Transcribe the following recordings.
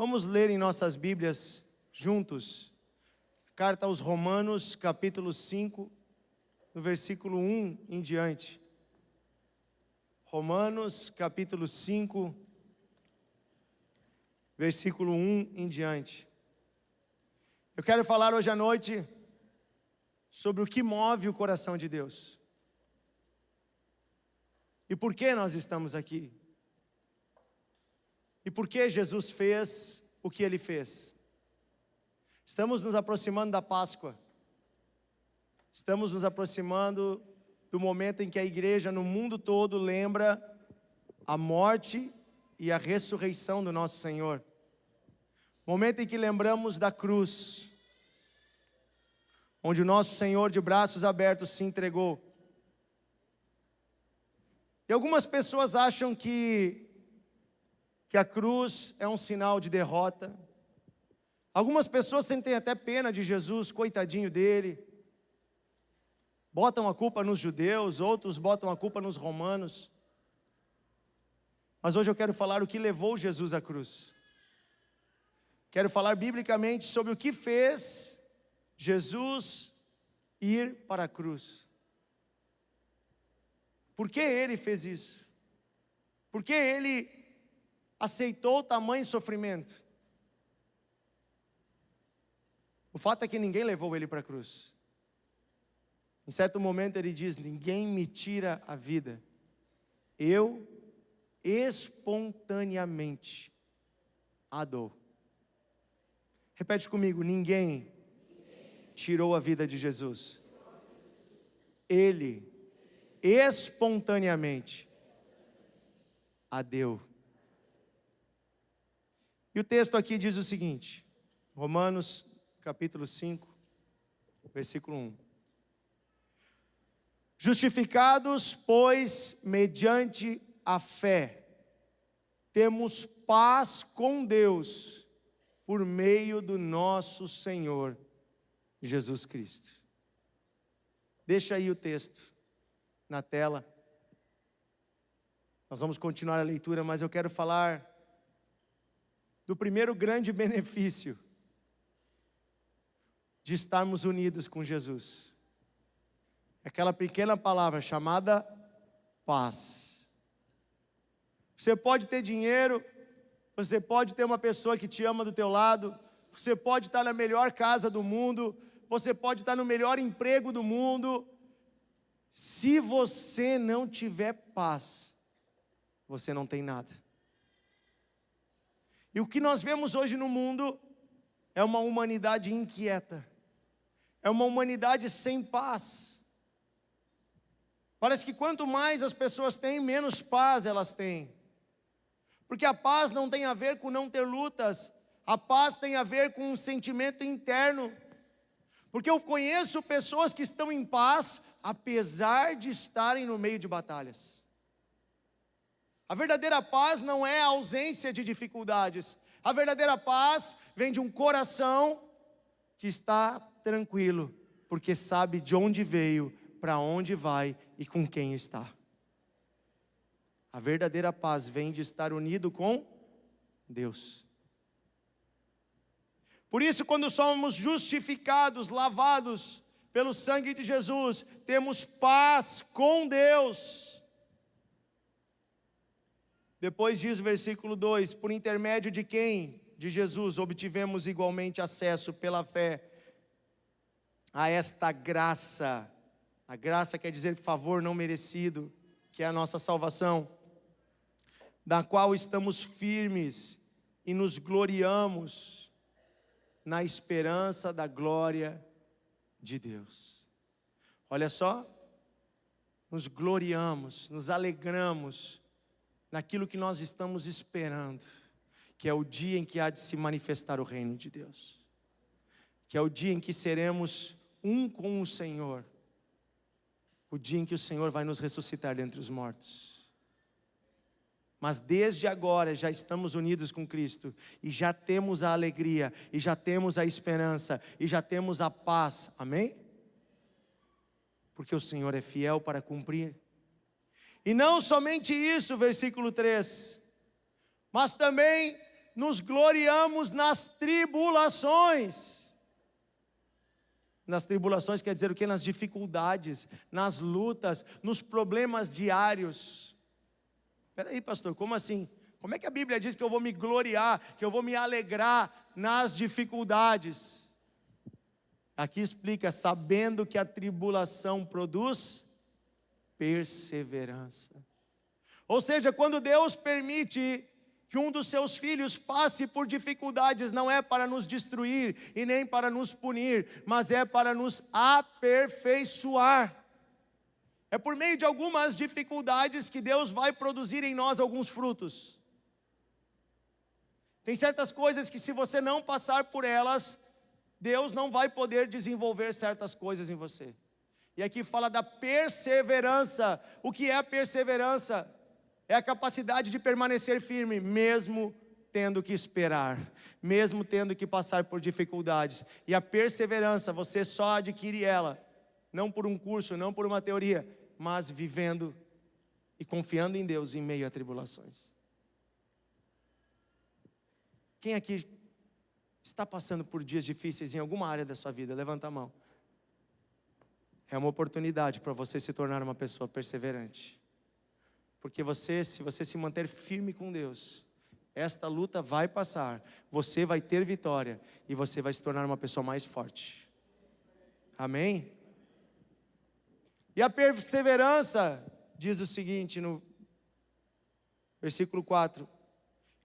Vamos ler em nossas Bíblias juntos, carta aos Romanos, capítulo 5, no versículo 1 em diante. Romanos, capítulo 5, versículo 1 em diante. Eu quero falar hoje à noite sobre o que move o coração de Deus. E por que nós estamos aqui? E por que Jesus fez o que Ele fez? Estamos nos aproximando da Páscoa. Estamos nos aproximando do momento em que a igreja no mundo todo lembra a morte e a ressurreição do nosso Senhor. Momento em que lembramos da cruz, onde o nosso Senhor de braços abertos se entregou. E algumas pessoas acham que a cruz é um sinal de derrota. Algumas pessoas sentem até pena de Jesus, coitadinho dele. Botam a culpa nos judeus, outros botam a culpa nos romanos. Mas hoje eu quero falar o que levou Jesus à cruz. Quero falar biblicamente sobre o que fez Jesus ir para a cruz. Por que ele fez isso? Por que ele aceitou tamanho sofrimento? O fato é que ninguém levou ele para a cruz. Em certo momento ele diz: ninguém me tira a vida, eu espontaneamente a dou. Repete comigo: ninguém tirou a vida de Jesus, ele espontaneamente a deu. E o texto aqui diz o seguinte, Romanos capítulo 5, versículo 1. Justificados, pois, mediante a fé, temos paz com Deus, por meio do nosso Senhor Jesus Cristo. Deixa aí o texto na tela. Nós vamos continuar a leitura, mas eu quero falar do primeiro grande benefício de estarmos unidos com Jesus. Aquela pequena palavra chamada paz. Você pode ter dinheiro, você pode ter uma pessoa que te ama do teu lado, você pode estar na melhor casa do mundo, você pode estar no melhor emprego do mundo. Se você não tiver paz, você não tem nada. E o que nós vemos hoje no mundo é uma humanidade inquieta, é uma humanidade sem paz. Parece que quanto mais as pessoas têm, menos paz elas têm. Porque a paz não tem a ver com não ter lutas, a paz tem a ver com um sentimento interno. Porque eu conheço pessoas que estão em paz, apesar de estarem no meio de batalhas. A verdadeira paz não é a ausência de dificuldades. A verdadeira paz vem de um coração que está tranquilo, porque sabe de onde veio, para onde vai e com quem está. A verdadeira paz vem de estar unido com Deus. Por isso, quando somos justificados, lavados pelo sangue de Jesus, temos paz com Deus. Depois diz o versículo 2, por intermédio de quem? De Jesus, obtivemos igualmente acesso pela fé a esta graça. A graça quer dizer favor não merecido, que é a nossa salvação, da qual estamos firmes e nos gloriamos na esperança da glória de Deus. Olha só, nos gloriamos, nos alegramos naquilo que nós estamos esperando, que é o dia em que há de se manifestar o reino de Deus, que é o dia em que seremos um com o Senhor, o dia em que o Senhor vai nos ressuscitar dentre os mortos. Mas desde agora já estamos unidos com Cristo, e já temos a alegria, e já temos a esperança, e já temos a paz, amém? Porque o Senhor é fiel para cumprir. E não somente isso, versículo 3, mas também nos gloriamos nas tribulações. Nas tribulações quer dizer o quê? Nas dificuldades, nas lutas, nos problemas diários. Espera aí, pastor, como assim? Como é que a Bíblia diz que eu vou me gloriar, que eu vou me alegrar nas dificuldades? Aqui explica, sabendo que a tribulação produz perseverança. Ou seja, quando Deus permite que um dos seus filhos passe por dificuldades, não é para nos destruir e nem para nos punir, mas é para nos aperfeiçoar. É por meio de algumas dificuldades que Deus vai produzir em nós alguns frutos. Tem certas coisas que, se você não passar por elas, Deus não vai poder desenvolver certas coisas em você. E aqui fala da perseverança. O que é a perseverança? É a capacidade de permanecer firme, mesmo tendo que esperar, mesmo tendo que passar por dificuldades. E a perseverança, você só adquire ela, não por um curso, não por uma teoria, mas vivendo e confiando em Deus em meio a tribulações. Quem aqui está passando por dias difíceis em alguma área da sua vida? Levanta a mão. É uma oportunidade para você se tornar uma pessoa perseverante. Porque se você se manter firme com Deus, esta luta vai passar, você vai ter vitória e você vai se tornar uma pessoa mais forte. Amém? E a perseverança diz o seguinte no versículo 4: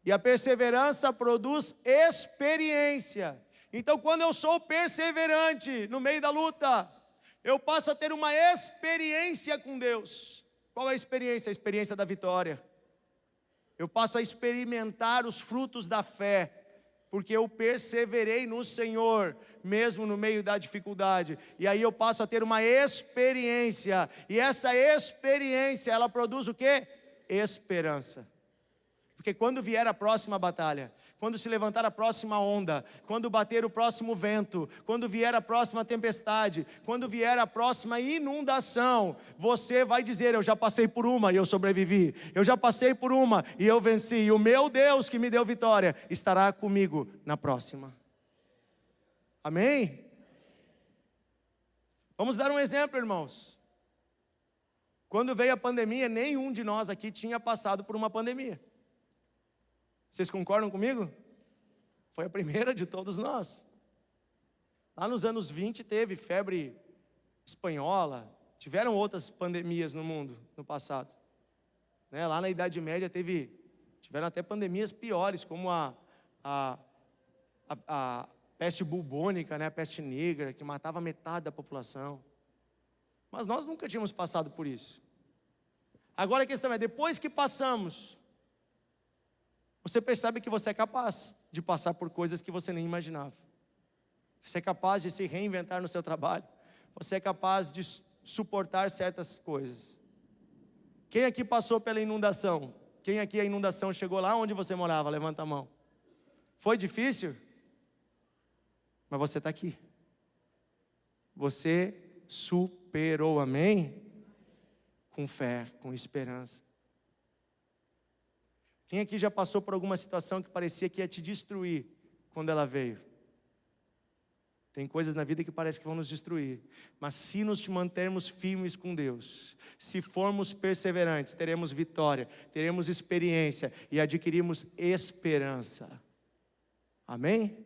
e a perseverança produz experiência. Então, quando eu sou perseverante no meio da luta, eu passo a ter uma experiência com Deus. Qual é a experiência? A experiência da vitória. Eu passo a experimentar os frutos da fé, porque eu perseverei no Senhor, mesmo no meio da dificuldade. E aí eu passo a ter uma experiência, e essa experiência, ela produz o quê? Esperança. Porque quando vier a próxima batalha, quando se levantar a próxima onda, quando bater o próximo vento, quando vier a próxima tempestade, quando vier a próxima inundação, você vai dizer: eu já passei por uma e eu sobrevivi, eu já passei por uma e eu venci, e o meu Deus que me deu vitória estará comigo na próxima. Amém? Vamos dar um exemplo, irmãos. Quando veio a pandemia, nenhum de nós aqui tinha passado por uma pandemia. Vocês concordam comigo? Foi a primeira de todos nós. Lá nos anos 20 teve febre espanhola, tiveram outras pandemias no mundo no passado. Lá na Idade Média tiveram até pandemias piores, como a peste bubônica, a peste negra, que matava metade da população. Mas nós nunca tínhamos passado por isso. Agora a questão é, depois que passamos, você percebe que você é capaz de passar por coisas que você nem imaginava. Você é capaz de se reinventar no seu trabalho. Você é capaz de suportar certas coisas. Quem aqui passou pela inundação? Quem aqui a inundação chegou lá onde você morava? Levanta a mão. Foi difícil? Mas você está aqui. Você superou, amém? Com fé, com esperança. Quem aqui já passou por alguma situação que parecia que ia te destruir quando ela veio? Tem coisas na vida que parece que vão nos destruir, mas se nos mantermos firmes com Deus, se formos perseverantes, teremos vitória, teremos experiência e adquirimos esperança. Amém?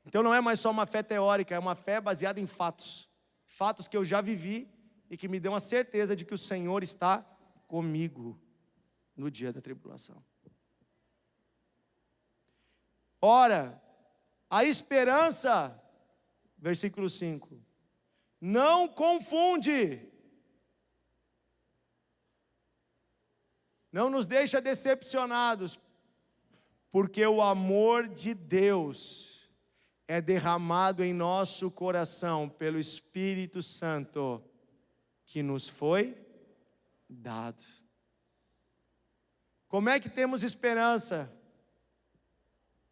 Então não é mais só uma fé teórica, é uma fé baseada em fatos. Fatos que eu já vivi e que me dão a certeza de que o Senhor está comigo no dia da tribulação. Ora, a esperança, versículo 5, não confunde, não nos deixa decepcionados, porque o amor de Deus é derramado em nosso coração pelo Espírito Santo que nos foi dado. Como é que temos esperança?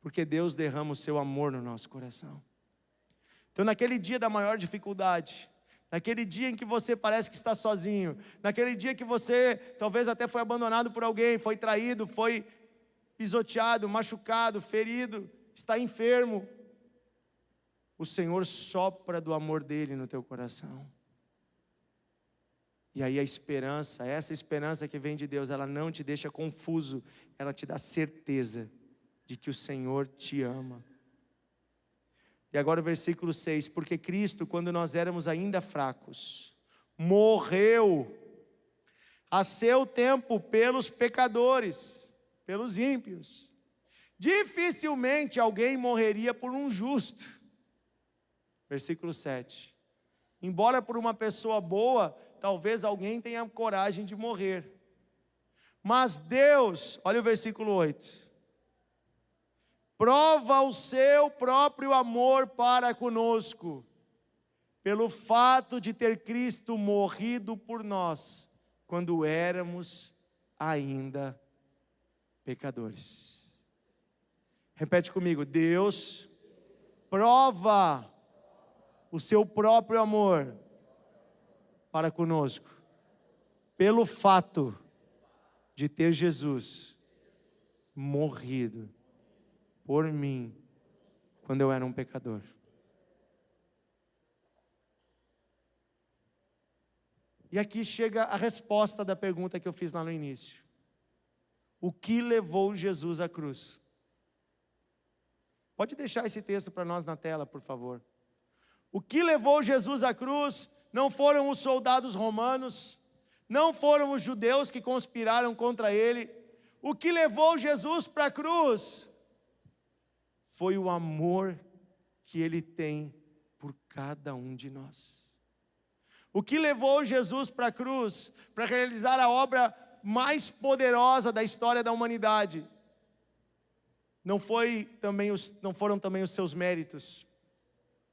Porque Deus derrama o seu amor no nosso coração. Então, naquele dia da maior dificuldade, naquele dia em que você parece que está sozinho, naquele dia que você talvez até foi abandonado por alguém, foi traído, foi pisoteado, machucado, ferido, está enfermo, o Senhor sopra do amor dele no teu coração. E aí a esperança, essa esperança que vem de Deus, ela não te deixa confuso, ela te dá certeza de que o Senhor te ama. E agora o versículo 6, porque Cristo, quando nós éramos ainda fracos, morreu a seu tempo pelos pecadores, pelos ímpios. Dificilmente alguém morreria por um justo. Versículo 7. Embora por uma pessoa boa, talvez alguém tenha coragem de morrer. Mas Deus, olha o versículo 8. Prova o seu próprio amor para conosco, pelo fato de ter Cristo morrido por nós, quando éramos ainda pecadores. Repete comigo: Deus prova o seu próprio amor para conosco, pelo fato de ter Jesus morrido por mim, quando eu era um pecador. E aqui chega a resposta da pergunta que eu fiz lá no início. O que levou Jesus à cruz? Pode deixar esse texto para nós na tela, por favor. O que levou Jesus à cruz não foram os soldados romanos, não foram os judeus que conspiraram contra ele. O que levou Jesus para a cruz foi o amor que ele tem por cada um de nós. O que levou Jesus para a cruz, para realizar a obra mais poderosa da história da humanidade, não foram também os seus méritos,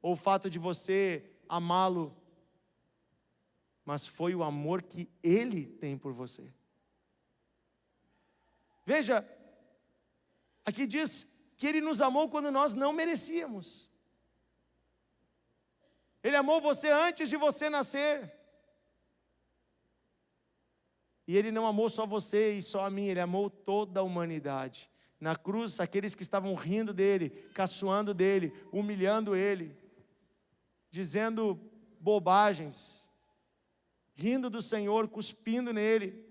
ou o fato de você amá-lo, mas foi o amor que ele tem por você. Veja, aqui diz que ele nos amou quando nós não merecíamos. Ele amou você antes de você nascer. E ele não amou só você e só a mim, ele amou toda a humanidade. Na cruz, aqueles que estavam rindo dele, caçoando dele, humilhando ele, dizendo bobagens, rindo do Senhor, cuspindo nele.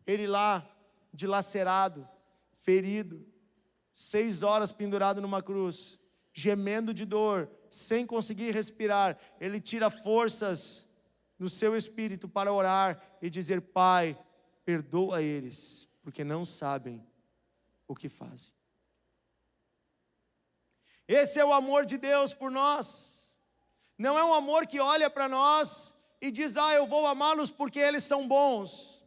Ele lá, dilacerado, ferido, 6 horas pendurado numa cruz, gemendo de dor, sem conseguir respirar. Ele tira forças no seu espírito para orar e dizer: Pai, perdoa eles, porque não sabem o que fazem. Esse é o amor de Deus por nós. Não é um amor que olha para nós e diz: eu vou amá-los porque eles são bons.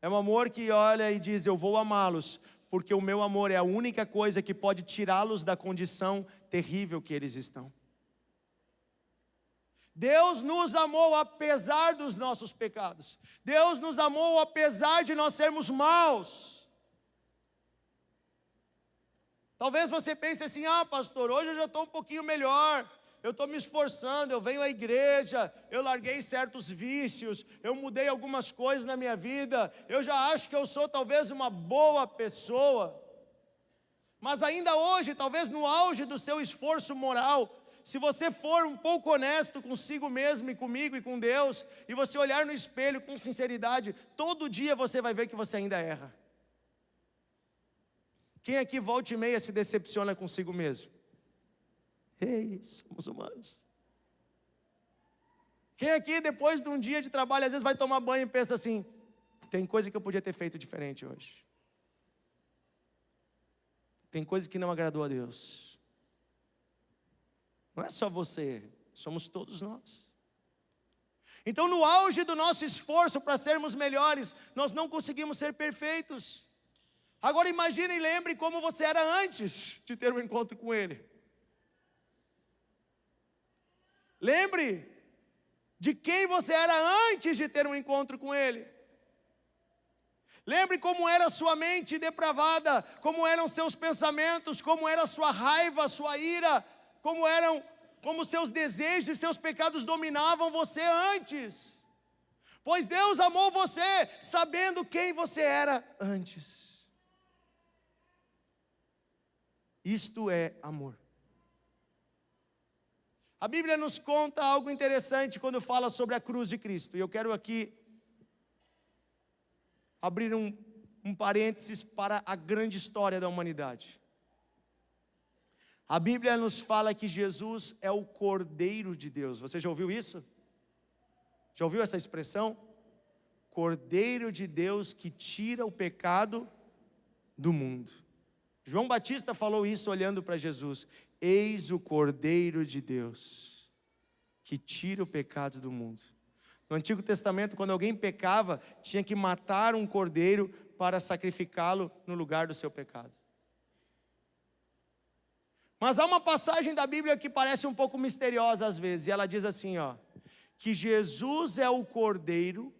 É um amor que olha e diz: eu vou amá-los porque o meu amor é a única coisa que pode tirá-los da condição terrível que eles estão. Deus nos amou apesar dos nossos pecados. Deus nos amou apesar de nós sermos maus. Talvez você pense assim: pastor, hoje eu já estou um pouquinho melhor. Eu estou me esforçando, eu venho à igreja, eu larguei certos vícios, eu mudei algumas coisas na minha vida, eu já acho que eu sou talvez uma boa pessoa. Mas ainda hoje, talvez no auge do seu esforço moral, se você for um pouco honesto consigo mesmo e comigo e com Deus, e você olhar no espelho com sinceridade, todo dia você vai ver que você ainda erra. Quem aqui volta e meia se decepciona consigo mesmo? Somos humanos. Quem aqui depois de um dia de trabalho às vezes vai tomar banho e pensa assim: tem coisa que eu podia ter feito diferente hoje, tem coisa que não agradou a Deus. Não é só você, somos todos nós. Então no auge do nosso esforço para sermos melhores, nós não conseguimos ser perfeitos. Agora imagine e lembre como você era antes de ter um encontro com Ele. Lembre de quem você era antes de ter um encontro com Ele. Lembre como era a sua mente depravada, como eram seus pensamentos, como era a sua raiva, a sua ira, como seus desejos e seus pecados dominavam você antes. Pois Deus amou você sabendo quem você era antes. Isto é amor. A Bíblia nos conta algo interessante quando fala sobre a cruz de Cristo. E eu quero aqui abrir um parênteses para a grande história da humanidade. A Bíblia nos fala que Jesus é o Cordeiro de Deus. Você já ouviu isso? Já ouviu essa expressão? Cordeiro de Deus que tira o pecado do mundo. João Batista falou isso olhando para Jesus. Eis o Cordeiro de Deus que tira o pecado do mundo. No Antigo Testamento, quando alguém pecava, tinha que matar um cordeiro para sacrificá-lo no lugar do seu pecado. Mas há uma passagem da Bíblia que parece um pouco misteriosa às vezes, e ela diz assim, que Jesus é o Cordeiro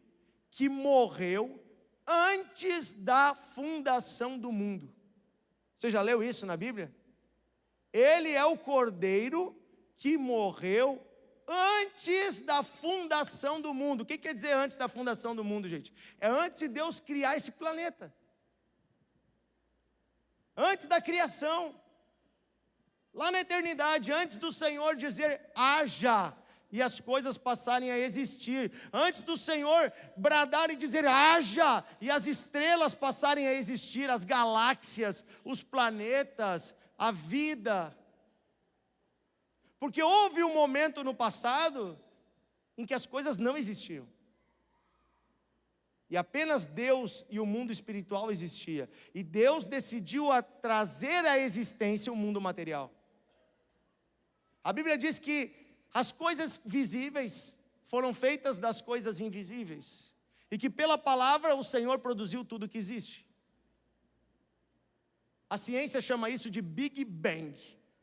que morreu antes da fundação do mundo. Você já leu isso na Bíblia? Ele é o Cordeiro que morreu antes da fundação do mundo. O que quer dizer antes da fundação do mundo, gente? É antes de Deus criar esse planeta. Antes da criação. Lá na eternidade, antes do Senhor dizer haja, e as coisas passarem a existir. Antes do Senhor bradar e dizer haja, e as estrelas passarem a existir, as galáxias, os planetas, a vida. Porque houve um momento no passado em que as coisas não existiam. E apenas Deus e o mundo espiritual existia. E Deus decidiu trazer à existência o mundo material. A Bíblia diz que as coisas visíveis foram feitas das coisas invisíveis. E que pela palavra o Senhor produziu tudo que existe. A ciência chama isso de Big Bang.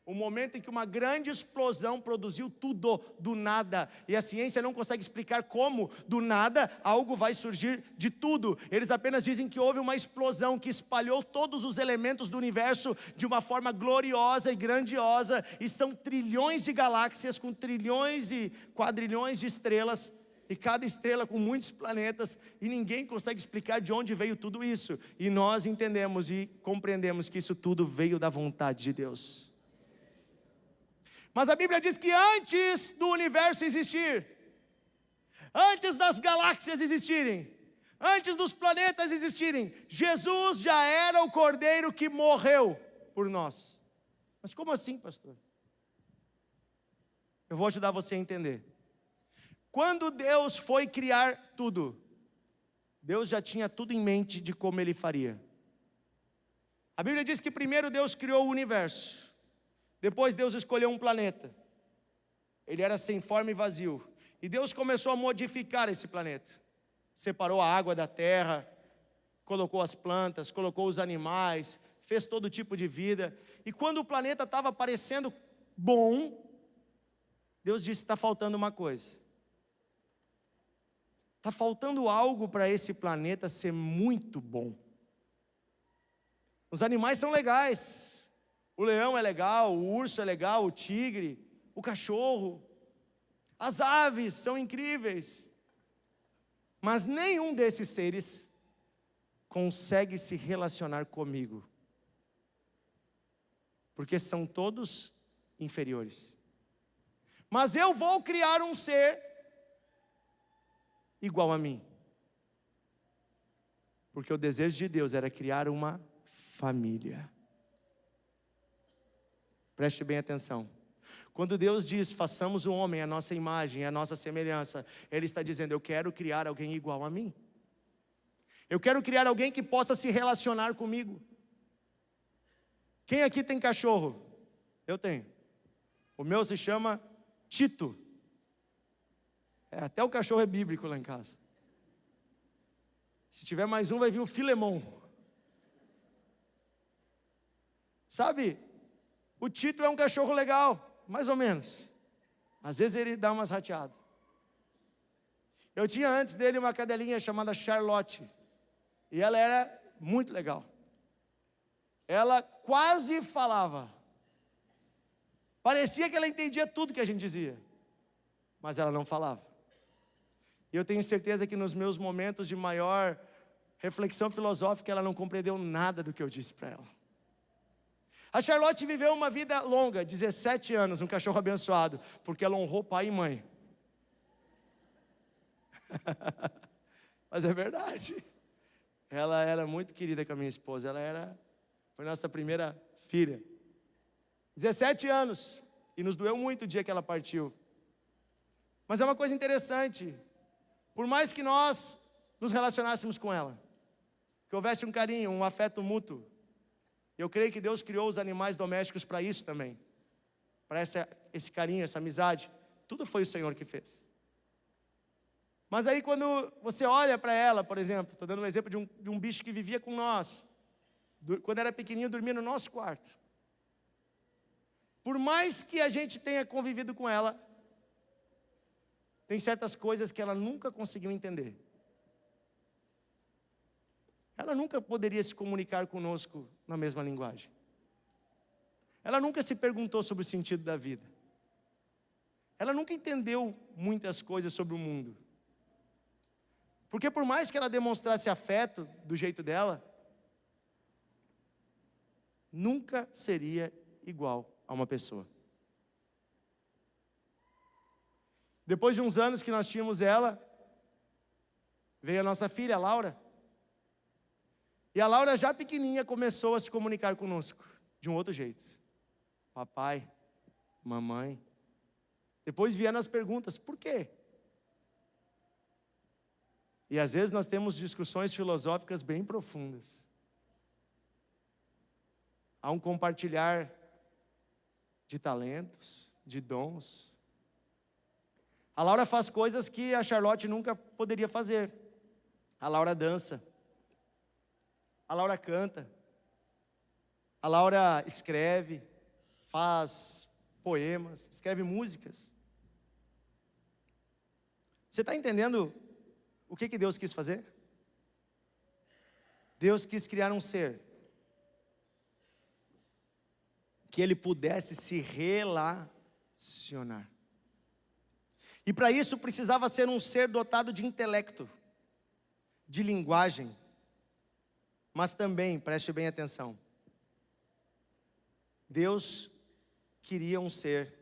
O momento em que uma grande explosão produziu tudo do nada. E a ciência não consegue explicar como, do nada, algo vai surgir de tudo. Eles apenas dizem que houve uma explosão que espalhou todos os elementos do universo de uma forma gloriosa e grandiosa. E são trilhões de galáxias com trilhões e quadrilhões de estrelas. E cada estrela com muitos planetas. E ninguém consegue explicar de onde veio tudo isso. E nós entendemos e compreendemos que isso tudo veio da vontade de Deus. Mas a Bíblia diz que antes do universo existir, antes das galáxias existirem, antes dos planetas existirem, Jesus já era o Cordeiro que morreu por nós. Mas como assim, pastor? Eu vou ajudar você a entender. Quando Deus foi criar tudo, Deus já tinha tudo em mente de como Ele faria. A Bíblia diz que primeiro Deus criou o universo. Depois Deus escolheu um planeta. Ele era sem forma e vazio. E Deus começou a modificar esse planeta. Separou a água da terra, colocou as plantas, colocou os animais, fez todo tipo de vida. E quando o planeta estava parecendo bom, Deus disse, está faltando uma coisa. Está faltando algo para esse planeta ser muito bom. Os animais são legais. O leão é legal, o urso é legal, o tigre, o cachorro. As aves são incríveis. Mas nenhum desses seres consegue se relacionar comigo. Porque são todos inferiores. Mas eu vou criar um ser igual a mim. Porque o desejo de Deus era criar uma família. Preste bem atenção. Quando Deus diz, façamos o homem à nossa imagem, à nossa semelhança, Ele está dizendo, eu quero criar alguém igual a mim. Eu quero criar alguém que possa se relacionar comigo. Quem aqui tem cachorro? Eu tenho. O meu se chama Tito. Até o cachorro é bíblico lá em casa. Se tiver mais um, vai vir o Filemon. Sabe? O Tito é um cachorro legal, mais ou menos. Às vezes ele dá umas rateadas. Eu tinha antes dele uma cadelinha chamada Charlotte. E ela era muito legal. Ela quase falava. Parecia que ela entendia tudo que a gente dizia. Mas ela não falava. E eu tenho certeza que nos meus momentos de maior reflexão filosófica, ela não compreendeu nada do que eu disse para ela. A Charlotte viveu uma vida longa, 17 anos, um cachorro abençoado, porque ela honrou pai e mãe. Mas é verdade. Ela era muito querida com a minha esposa, foi nossa primeira filha. 17 anos, e nos doeu muito o dia que ela partiu. Mas é uma coisa interessante, por mais que nós nos relacionássemos com ela, que houvesse um carinho, um afeto mútuo, eu creio que Deus criou os animais domésticos para isso também, para esse carinho, essa amizade. Tudo foi o Senhor que fez. Mas aí quando você olha para ela, por exemplo, estou dando um exemplo de um bicho que vivia com nós, quando era pequenininho, dormia no nosso quarto. Por mais que a gente tenha convivido com ela, tem certas coisas que ela nunca conseguiu entender. Ela nunca poderia se comunicar conosco na mesma linguagem. Ela nunca se perguntou sobre o sentido da vida. Ela nunca entendeu muitas coisas sobre o mundo. Porque por mais que ela demonstrasse afeto do jeito dela, nunca seria igual a uma pessoa. Depois de uns anos que nós tínhamos ela, veio a nossa filha, a Laura. E a Laura, já pequenininha, começou a se comunicar conosco, de um outro jeito. Papai, mamãe. Depois vieram as perguntas, por quê? E às vezes nós temos discussões filosóficas bem profundas. Há um compartilhar de talentos, de dons. A Laura faz coisas que a Charlotte nunca poderia fazer. A Laura dança. A Laura canta. A Laura escreve, faz poemas, escreve músicas. Você está entendendo o que Deus quis fazer? Deus quis criar um ser que ele pudesse se relacionar. E para isso precisava ser um ser dotado de intelecto, de linguagem, mas também, preste bem atenção, Deus queria um ser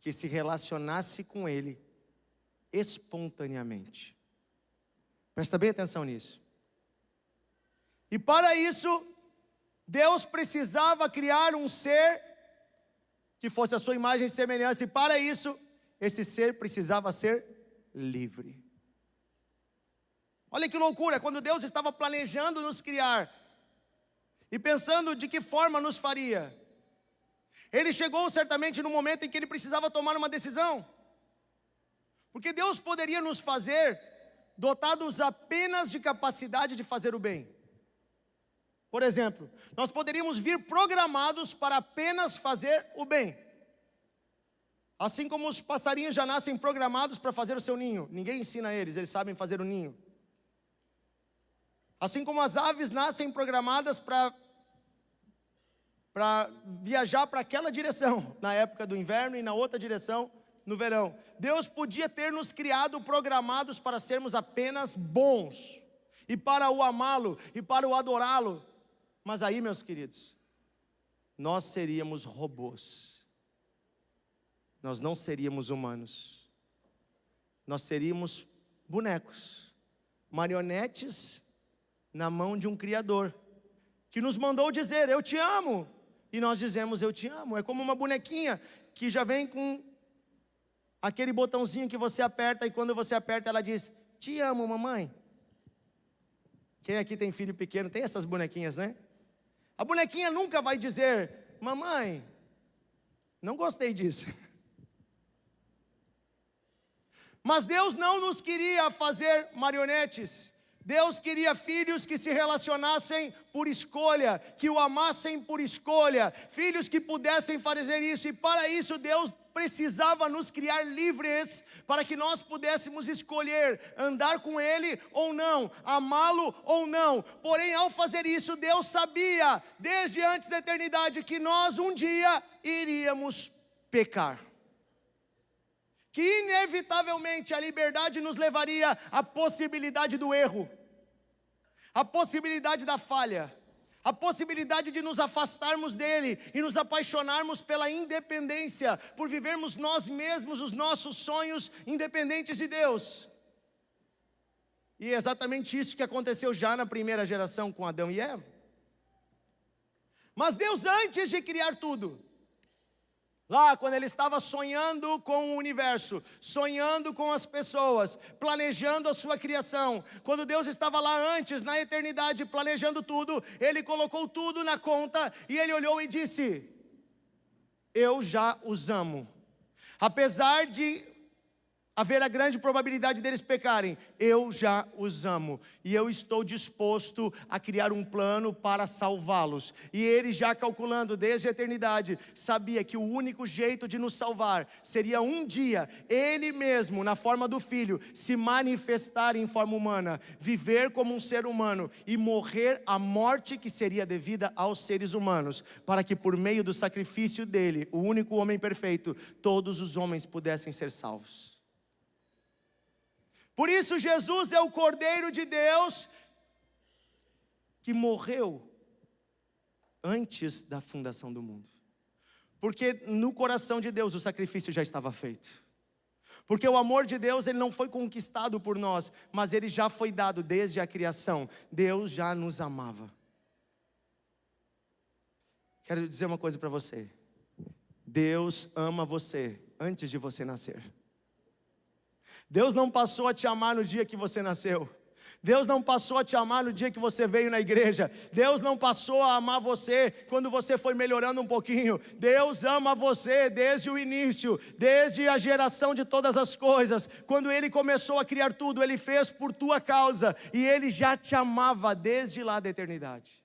que se relacionasse com ele espontaneamente. Presta bem atenção nisso. E para isso, Deus precisava criar um ser que fosse a sua imagem e semelhança. E para isso, esse ser precisava ser livre. Olha que loucura, quando Deus estava planejando nos criar e pensando de que forma nos faria, Ele chegou certamente no momento em que Ele precisava tomar uma decisão. Porque Deus poderia nos fazer dotados apenas de capacidade de fazer o bem. Por exemplo, nós poderíamos vir programados para apenas fazer o bem. Assim como os passarinhos já nascem programados para fazer o seu ninho. Ninguém ensina eles sabem fazer o ninho. Assim como as aves nascem programadas para viajar para aquela direção, na época do inverno, e na outra direção no verão. Deus podia ter nos criado programados para sermos apenas bons, e para o amá-lo, e para o adorá-lo. Mas aí, meus queridos, nós seríamos robôs. Nós não seríamos humanos. Nós seríamos bonecos, marionetes na mão de um Criador, que nos mandou dizer, eu te amo. E nós dizemos, eu te amo. É como uma bonequinha que já vem com aquele botãozinho que você aperta, e quando você aperta ela diz, te amo, mamãe. Quem aqui tem filho pequeno, tem essas bonequinhas, né? A bonequinha nunca vai dizer, mamãe, não gostei disso. Mas Deus não nos queria fazer marionetes. Deus queria filhos que se relacionassem por escolha, que o amassem por escolha, filhos que pudessem fazer isso. E para isso Deus precisava nos criar livres, para que nós pudéssemos escolher andar com Ele ou não, amá-lo ou não. Porém, ao fazer isso, Deus sabia, desde antes da eternidade, que nós um dia iríamos pecar. Que inevitavelmente a liberdade nos levaria à possibilidade do erro, à possibilidade da falha, a possibilidade de nos afastarmos dele e nos apaixonarmos pela independência, por vivermos nós mesmos os nossos sonhos independentes de Deus. E é exatamente isso que aconteceu já na primeira geração com Adão e Eva. Mas Deus, antes de criar tudo, lá quando Ele estava sonhando com o universo, sonhando com as pessoas, planejando a sua criação, quando Deus estava lá antes, na eternidade, planejando tudo, Ele colocou tudo na conta e Ele olhou e disse: eu já os amo. Apesar de haver a grande probabilidade deles pecarem, eu já os amo, e eu estou disposto a criar um plano para salvá-los. E ele, já calculando desde a eternidade, sabia que o único jeito de nos salvar seria um dia ele mesmo, na forma do Filho, se manifestar em forma humana, viver como um ser humano e morrer a morte que seria devida aos seres humanos, para que por meio do sacrifício dele, o único homem perfeito, todos os homens pudessem ser salvos. Por isso Jesus é o Cordeiro de Deus que morreu antes da fundação do mundo. Porque no coração de Deus o sacrifício já estava feito. Porque o amor de Deus, ele não foi conquistado por nós, mas ele já foi dado desde a criação. Deus já nos amava. Quero dizer uma coisa para você. Deus ama você antes de você nascer. Deus não passou a te amar no dia que você nasceu. Deus não passou a te amar no dia que você veio na igreja. Deus não passou a amar você quando você foi melhorando um pouquinho. Deus ama você desde o início, desde a geração de todas as coisas. Quando Ele começou a criar tudo, Ele fez por tua causa. E Ele já te amava desde lá da eternidade.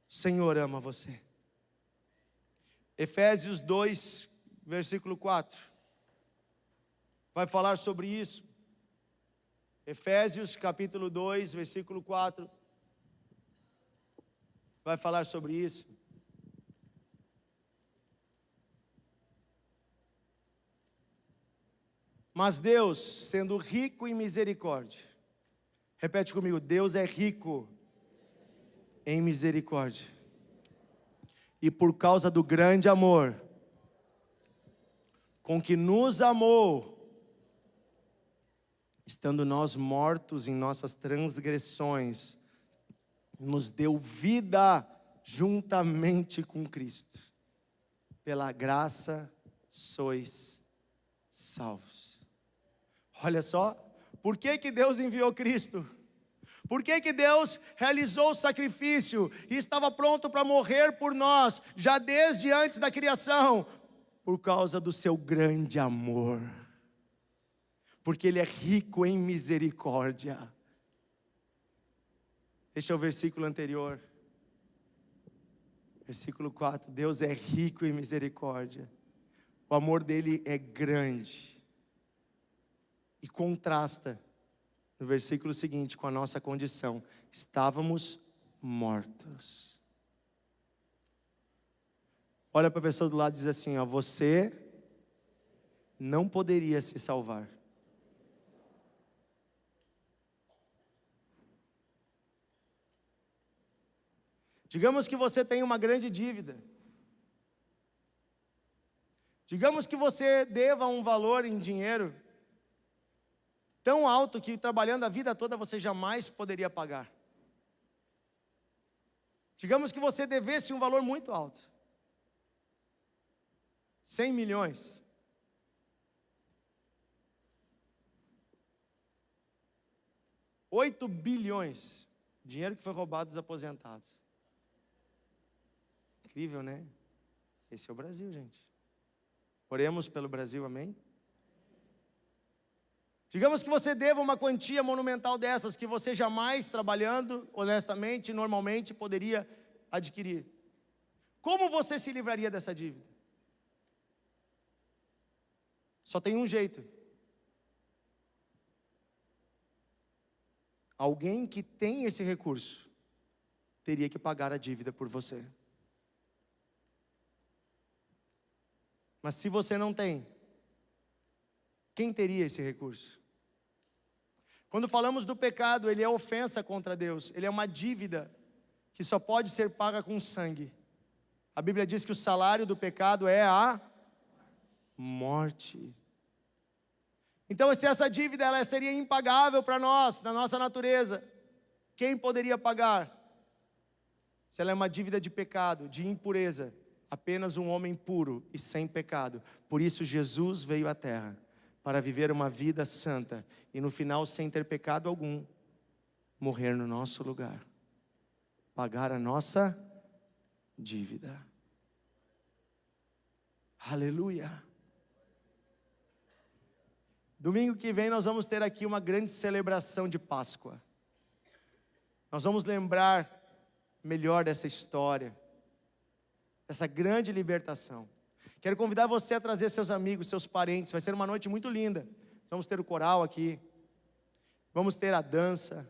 O Senhor ama você. Efésios 2, versículo 4, vai falar sobre isso. Efésios capítulo 2, versículo 4, vai falar sobre isso. Mas Deus, sendo rico em misericórdia, repete comigo: Deus é rico em misericórdia, e por causa do grande amor com que nos amou, estando nós mortos em nossas transgressões, nos deu vida juntamente com Cristo. Pela graça sois salvos. Olha só, por que Deus enviou Cristo? Por que Deus realizou o sacrifício e estava pronto para morrer por nós, já desde antes da criação? Por causa do seu grande amor, porque Ele é rico em misericórdia. Este é o versículo anterior, versículo 4, Deus é rico em misericórdia, o amor dele é grande, e contrasta no versículo seguinte com a nossa condição: estávamos mortos. Olha para a pessoa do lado e diz assim: ó, você não poderia se salvar. Digamos que você tem uma grande dívida. Digamos que você deva um valor em dinheiro tão alto que trabalhando a vida toda você jamais poderia pagar. Digamos que você devesse um valor muito alto. 100 milhões. $8 bilhões. Dinheiro que foi roubado dos aposentados. Incrível, né? Esse é o Brasil, gente. Oremos pelo Brasil, amém? Digamos que você deva uma quantia monumental dessas, que você jamais, trabalhando honestamente, normalmente, poderia adquirir. Como você se livraria dessa dívida? Só tem um jeito. Alguém que tem esse recurso teria que pagar a dívida por você. Mas se você não tem, quem teria esse recurso? Quando falamos do pecado, ele é ofensa contra Deus, ele é uma dívida que só pode ser paga com sangue. A Bíblia diz que o salário do pecado é a morte. Então, se essa dívida ela seria impagável para nós, na nossa natureza, quem poderia pagar? Se ela é uma dívida de pecado, de impureza, apenas um homem puro e sem pecado. Por isso Jesus veio à terra, para viver uma vida santa e no final, sem ter pecado algum, morrer no nosso lugar, pagar a nossa dívida. Aleluia. Domingo que vem nós vamos ter aqui uma grande celebração de Páscoa. Nós vamos lembrar melhor dessa história, dessa grande libertação. Quero convidar você a trazer seus amigos, seus parentes. Vai ser uma noite muito linda. Vamos ter o coral aqui, vamos ter a dança,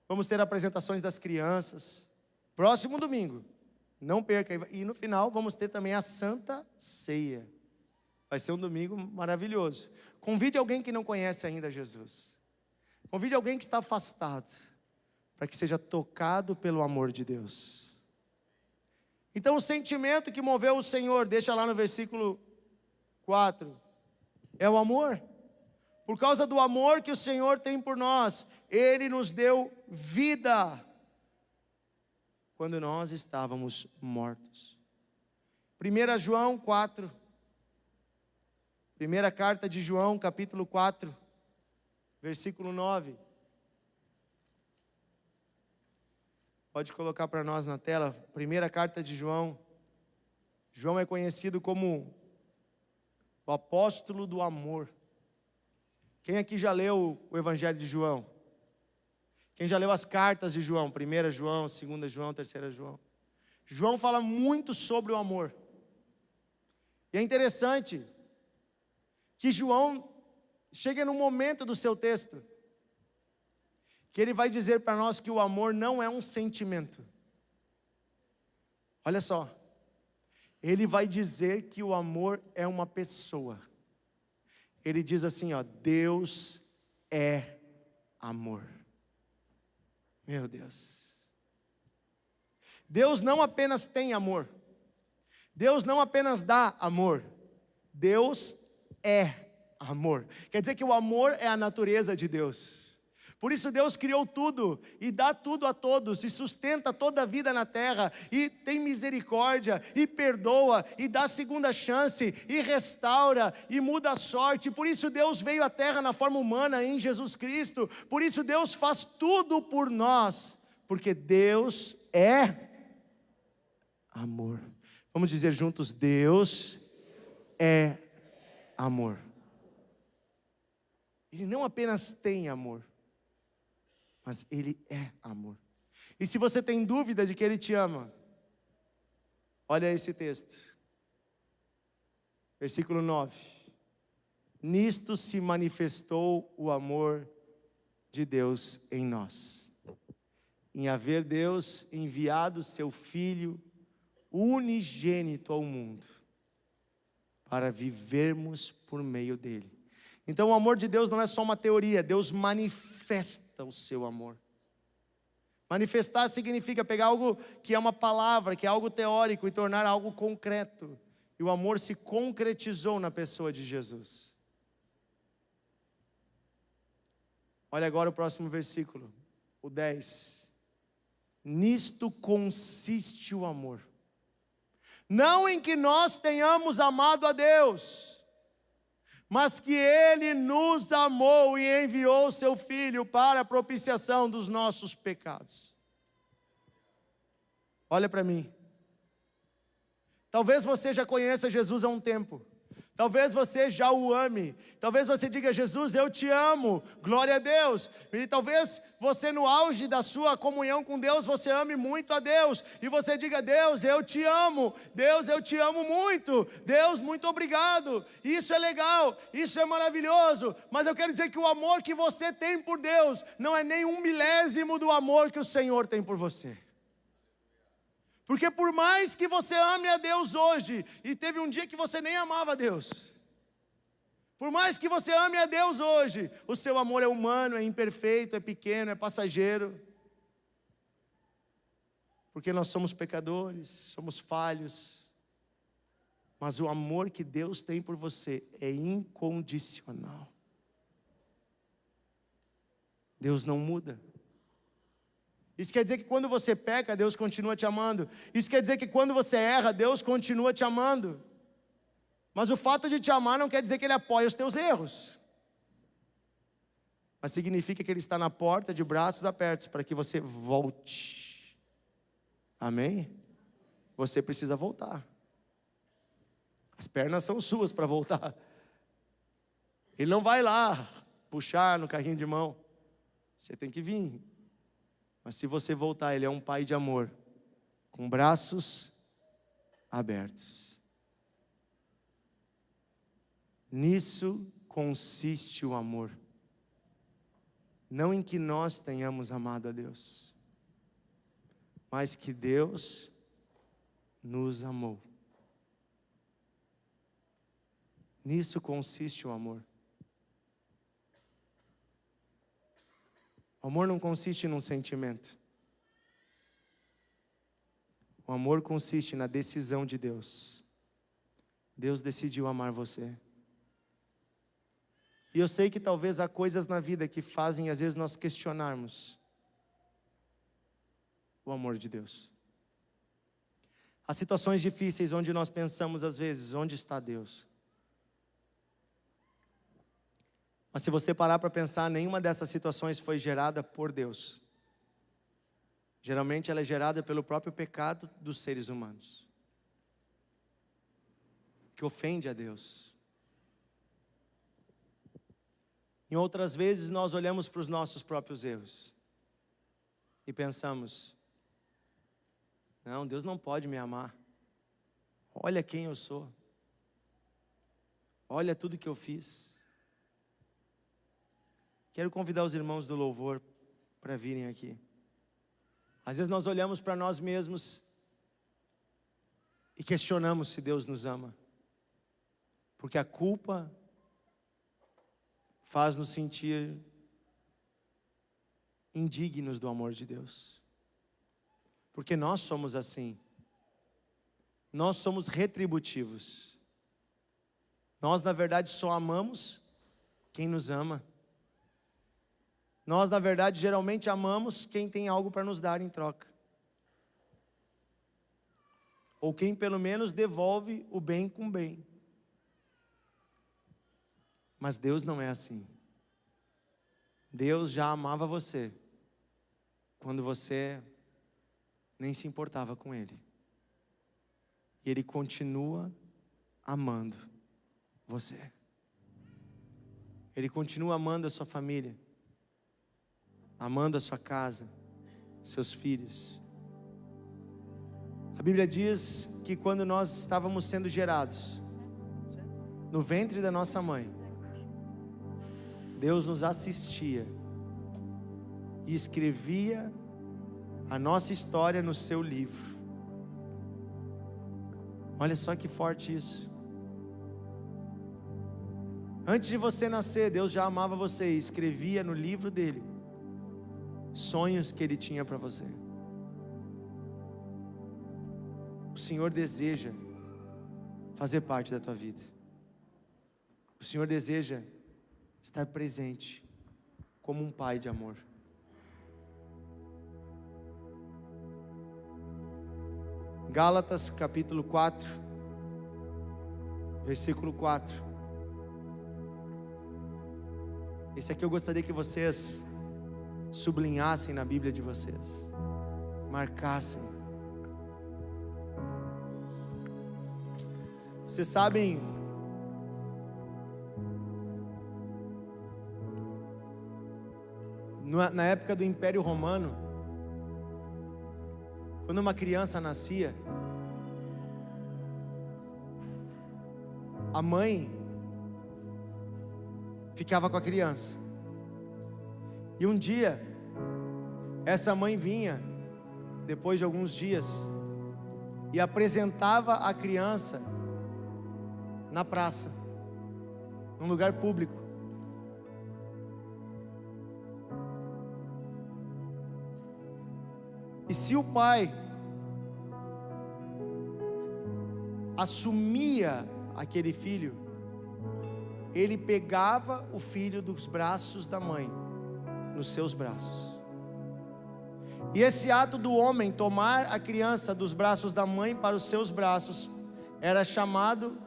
vamos ter apresentações das crianças. Próximo domingo, não perca. E no final vamos ter também a Santa Ceia. Vai ser um domingo maravilhoso. Convide alguém que não conhece ainda Jesus. Convide alguém que está afastado, para que seja tocado pelo amor de Deus. Então o sentimento que moveu o Senhor, deixa lá no versículo 4, é o amor. Por causa do amor que o Senhor tem por nós, Ele nos deu vida, quando nós estávamos mortos. 1 João 4, primeira carta de João, capítulo 4, versículo 9. Pode colocar para nós na tela, primeira carta de João. João é conhecido como o apóstolo do amor. Quem aqui já leu o Evangelho de João? Quem já leu as cartas de João? 1 João, 2 João, 3 João. João fala muito sobre o amor. E é interessante que João chega num momento do seu texto que ele vai dizer para nós que o amor não é um sentimento. Olha só, ele vai dizer que o amor é uma pessoa. Ele diz assim, ó, Deus é amor. Meu Deus. Deus não apenas tem amor. Deus não apenas dá amor. Deus é amor. Quer dizer que o amor é a natureza de Deus. Por isso Deus criou tudo e dá tudo a todos e sustenta toda a vida na terra e tem misericórdia e perdoa e dá segunda chance e restaura e muda a sorte. Por isso Deus veio à terra na forma humana em Jesus Cristo. Por isso Deus faz tudo por nós, porque Deus é amor. Vamos dizer juntos, Deus é amor. Ele não apenas tem amor, mas Ele é amor. E se você tem dúvida de que Ele te ama, olha esse texto, versículo 9. Nisto se manifestou o amor de Deus em nós, em haver Deus enviado seu Filho unigênito ao mundo, para vivermos por meio dele. Então o amor de Deus não é só uma teoria, Deus manifesta o seu amor. Manifestar significa pegar algo que é uma palavra, que é algo teórico, e tornar algo concreto. E o amor se concretizou na pessoa de Jesus. Olha agora o próximo versículo, o 10. Nisto consiste o amor. Não em que nós tenhamos amado a Deus, mas que Ele nos amou e enviou seu Filho para a propiciação dos nossos pecados. Olha para mim. Talvez você já conheça Jesus há um tempo. Talvez você já o ame. Talvez você diga, Jesus, eu te amo. Glória a Deus. E talvez você no auge da sua comunhão com Deus, você ame muito a Deus. E você diga, Deus, eu te amo. Deus, eu te amo muito. Deus, muito obrigado. Isso é legal. Isso é maravilhoso. Mas eu quero dizer que o amor que você tem por Deus não é nem 1/1000 do amor que o Senhor tem por você. Porque por mais que você ame a Deus hoje, e teve um dia que você nem amava a Deus, Por mais que você ame a Deus hoje, o seu amor é humano, é imperfeito, é pequeno, é passageiro. Porque nós somos pecadores, somos falhos. Mas o amor que Deus tem por você é incondicional. Deus não muda. Isso quer dizer que quando você peca, Deus continua te amando. Isso quer dizer que quando você erra, Deus continua te amando. Mas o fato de te amar não quer dizer que Ele apoia os teus erros. Mas significa que Ele está na porta de braços abertos para que você volte. Amém? Você precisa voltar. As pernas são suas para voltar. Ele não vai lá puxar no carrinho de mão. Você tem que vir. Mas se você voltar, Ele é um pai de amor, com braços abertos. Nisso consiste o amor. Não em que nós tenhamos amado a Deus, mas que Deus nos amou. Nisso consiste o amor. O amor não consiste num sentimento. O amor consiste na decisão de Deus. Deus decidiu amar você. E eu sei que talvez há coisas na vida que fazem às vezes nós questionarmos o amor de Deus. Há situações difíceis onde nós pensamos às vezes, onde está Deus? Mas se você parar para pensar, nenhuma dessas situações foi gerada por Deus. Geralmente ela é gerada pelo próprio pecado dos seres humanos, que ofende a Deus. Em outras vezes nós olhamos para os nossos próprios erros e pensamos, não, Deus não pode me amar. Olha quem eu sou. Olha tudo que eu fiz. Quero convidar os irmãos do louvor para virem aqui. Às vezes nós olhamos para nós mesmos e questionamos se Deus nos ama. Porque a culpa faz nos sentir indignos do amor de Deus. Porque nós somos assim. Nós somos retributivos. Nós, na verdade, só amamos quem nos ama. Nós, na verdade, geralmente amamos quem tem algo para nos dar em troca. Ou quem pelo menos devolve o bem com bem. Mas Deus não é assim. Deus já amava você quando você nem se importava com Ele. E Ele continua amando você. Ele continua amando a sua família, amando a sua casa, seus filhos. A Bíblia diz que quando nós estávamos sendo gerados no ventre da nossa mãe, Deus nos assistia e escrevia a nossa história no seu livro. Olha só que forte isso. Antes de você nascer, Deus já amava você e escrevia no livro dele sonhos que Ele tinha para você. O Senhor deseja fazer parte da tua vida. O Senhor deseja estar presente como um pai de amor. Gálatas capítulo 4, versículo 4. Esse aqui eu gostaria que vocês sublinhassem na Bíblia de vocês, marcassem. Vocês sabem, na época do Império Romano, quando uma criança nascia, a mãe ficava com a criança. E um dia, essa mãe vinha, depois de alguns dias, e apresentava a criança na praça, num lugar público. E se o pai assumia aquele filho, ele pegava o filho dos braços da mãe, nos seus braços. E esse ato do homem tomar a criança dos braços da mãe para os seus braços, era chamado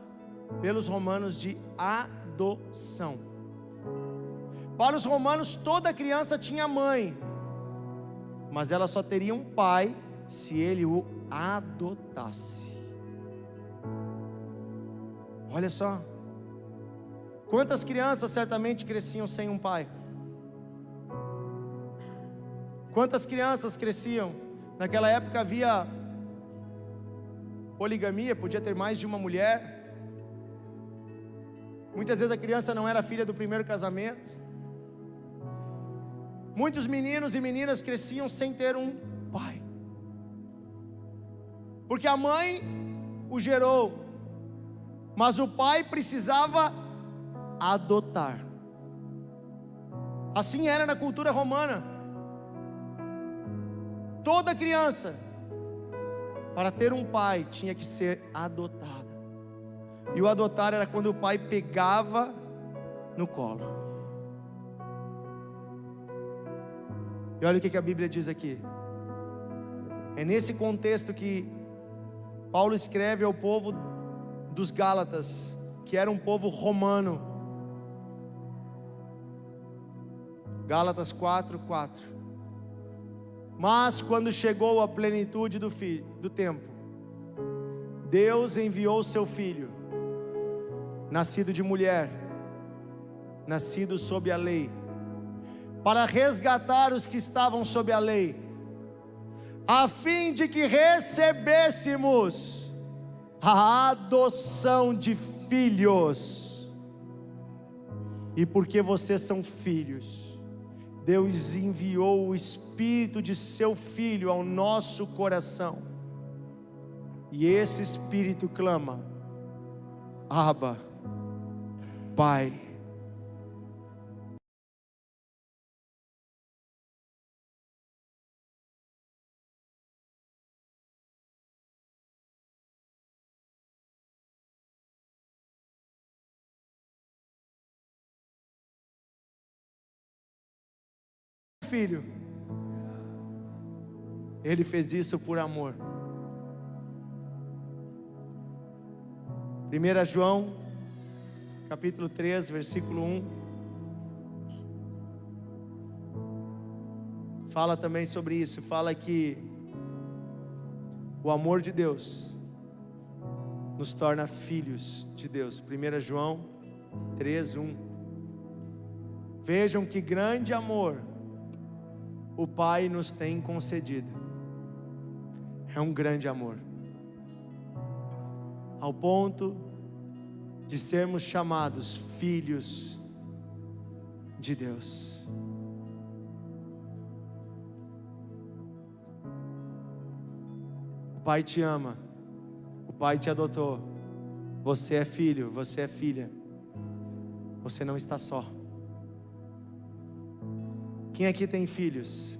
pelos romanos de adoção. Para os romanos, toda criança tinha mãe, mas ela só teria um pai se ele o adotasse. Olha só, quantas crianças certamente cresciam sem um pai? Quantas crianças cresciam? Naquela época havia poligamia, podia ter mais de uma mulher. Muitas vezes a criança não era filha do primeiro casamento. Muitos meninos e meninas cresciam sem ter um pai, porque a mãe o gerou, mas o pai precisava adotar. Assim era na cultura romana. Toda criança, para ter um pai, tinha que ser adotada. E o adotar era quando o pai pegava no colo. E olha o que a Bíblia diz aqui. É nesse contexto que Paulo escreve ao povo dos Gálatas, que era um povo romano. Gálatas 4:4. Mas quando chegou a plenitude do tempo, Deus enviou seu filho, nascido de mulher, nascido sob a lei, para resgatar os que estavam sob a lei, a fim de que recebêssemos a adoção de filhos. E porque vocês são filhos, Deus enviou o Espírito de seu Filho ao nosso coração, e esse Espírito clama: Abba, Pai. Filho, Ele fez isso por amor. 1 João capítulo 3, versículo 1 fala também sobre isso. Fala que o amor de Deus nos torna filhos de Deus. 1 João 3, 1. Vejam que grande amor o Pai nos tem concedido. É um grande amor, ao ponto de sermos chamados filhos de Deus. O Pai te ama, o Pai te adotou. Você é filho, você é filha. Você não está só. Quem aqui tem filhos?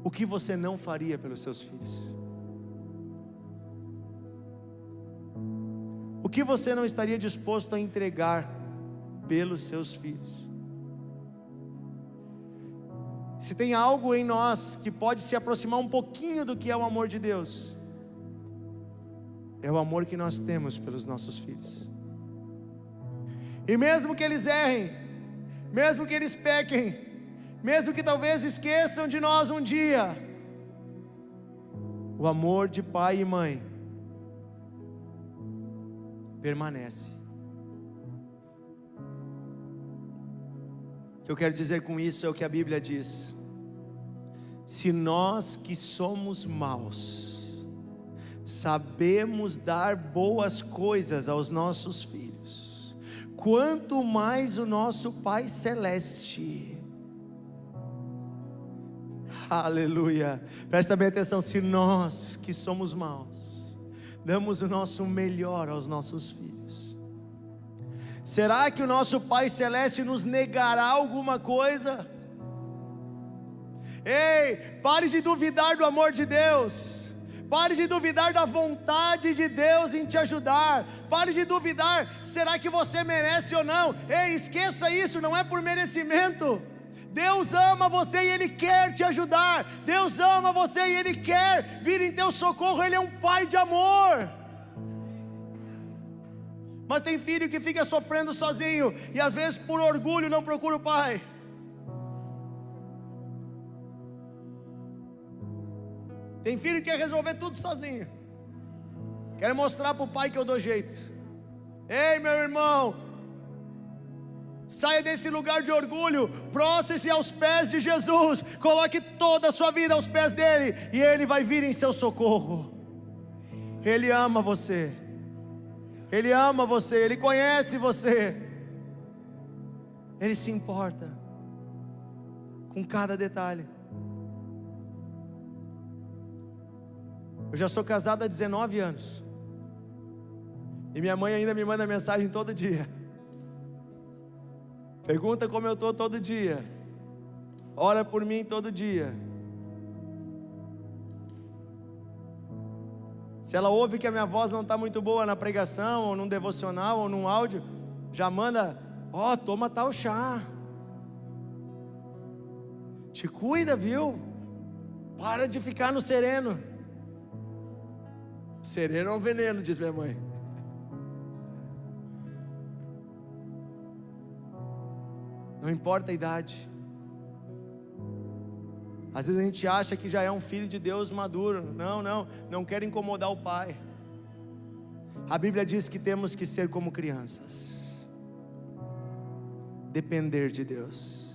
O que você não faria pelos seus filhos? O que você não estaria disposto a entregar pelos seus filhos? Se tem algo em nós que pode se aproximar um pouquinho do que é o amor de Deus, é o amor que nós temos pelos nossos filhos. E mesmo que eles errem, mesmo que eles pequem, mesmo que talvez esqueçam de nós um dia, o amor de pai e mãe permanece. O que eu quero dizer com isso é o que a Bíblia diz: se nós que somos maus sabemos dar boas coisas aos nossos filhos, quanto mais o nosso Pai Celeste Aleluia. Presta bem atenção. Se nós que somos maus damos o nosso melhor aos nossos filhos, será que o nosso Pai Celeste nos negará alguma coisa? Ei, pare de duvidar do amor de Deus. Pare de duvidar da vontade de Deus em te ajudar. Pare de duvidar, será que você merece ou não? Ei, esqueça isso, não é por merecimento. Deus ama você e Ele quer te ajudar. Deus ama você e Ele quer vir em teu socorro. Ele é um Pai de amor. Mas tem filho que fica sofrendo sozinho e às vezes por orgulho não procura o pai. Tem filho que quer resolver tudo sozinho, quer mostrar para o pai que eu dou jeito. Ei, meu irmão, saia desse lugar de orgulho, prostre-se aos pés de Jesus, coloque toda a sua vida aos pés dele, e ele vai vir em seu socorro. Ele ama você, ele ama você, ele conhece você, ele se importa com cada detalhe. Eu já sou casado há 19 anos, e minha mãe ainda me manda mensagem todo dia, pergunta como eu estou todo dia, ora por mim todo dia. Se ela ouve que a minha voz não está muito boa na pregação, ou num devocional, ou num áudio, já manda: ó, toma tal chá, te cuida, viu? Para de ficar no sereno. Sereno é um veneno, diz minha mãe. Não importa a idade. Às vezes a gente acha que já é um filho de Deus maduro. Não quero incomodar o pai. A Bíblia diz que temos que ser como crianças, depender de Deus.